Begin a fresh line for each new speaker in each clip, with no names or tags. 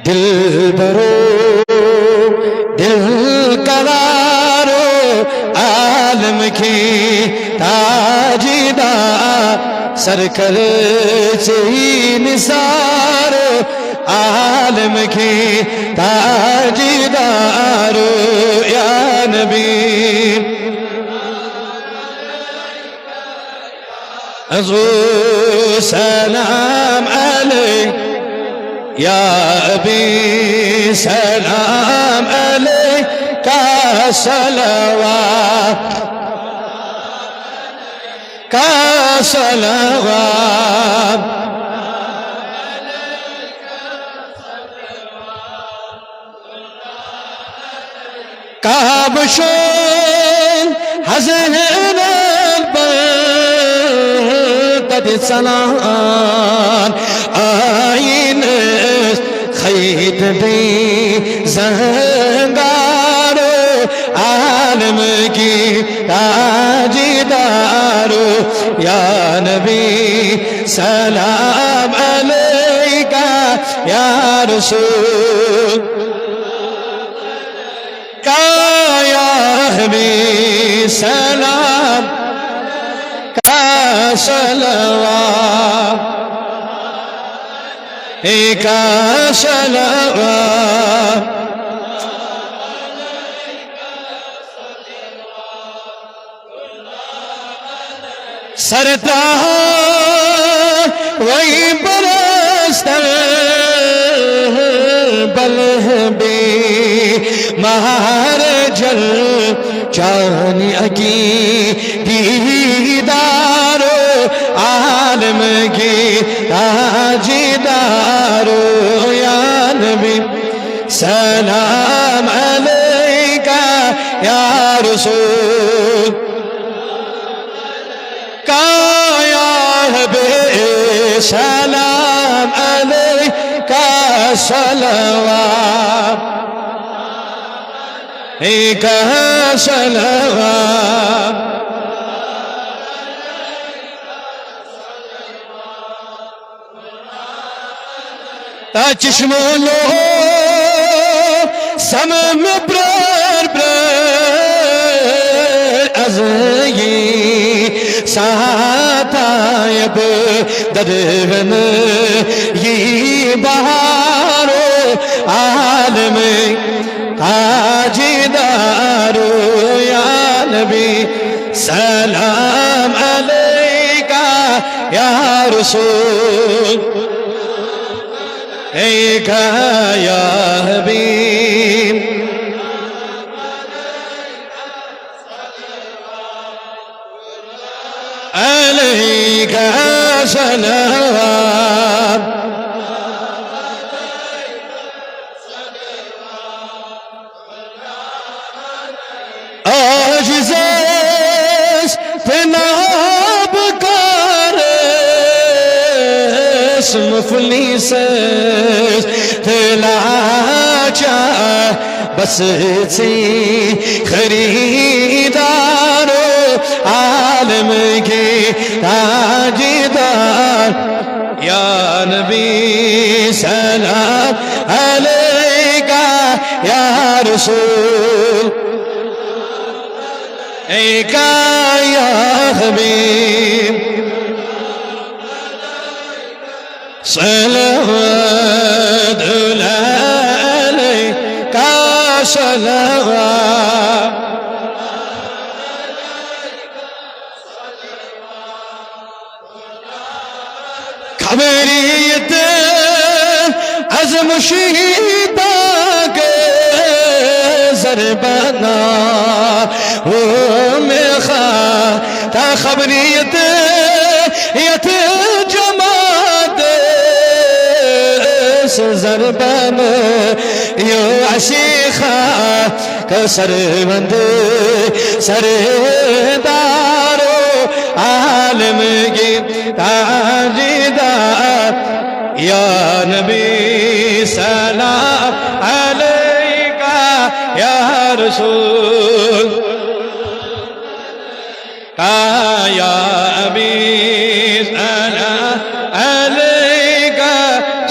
दिल बरो दिल करारो आलम की ताजिदा सरकर चही निसारो आलम की ताजिदारो या नबी अज़ू सलाम अलैक या अबी सलाम अलैका सलवात का सलवात काबशोन हज़न तद सलान आइन खैत दे ज़ंगारो आलम की ताजिदारो या नबी सलाम अलैका या रसूल का या हबीब सलाम का सलवात का सलवात सरताज वही बरस्तर बलहबे महार जल चानी अकी दीदारो आलम की ताजिदारो या नबी सलाम अलैका या रसूल का या हबीब सलाम अलैका सलवात का सलवात चश्मो लो समम ब्रर ब्रर अज़ ये सातायब ददवन ये बहारो आलम ताजिदारो या नबी सलाम अलैका या रसूल का या हबीब अलैका सलवात आजिज़ तनाब कर मुफलिस तलाचा बस से खरीदारो आलम के ताजिदार या नबी सलाम अलैका या रसूल का या हबीब सलवात अलैका सलवात खबरियत अज़म शीता के ज़रबना वो में खाता खबरियत यत जमात ज़रबन यो अशीखा कसरबंद सरदारो आलम की ताजिदार या नबी सलाम अलैका या रसूल या अबी सलाम अलैका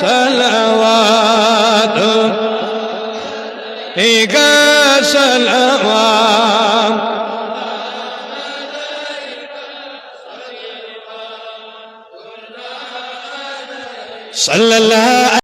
सलवात عليك سلام صلى الله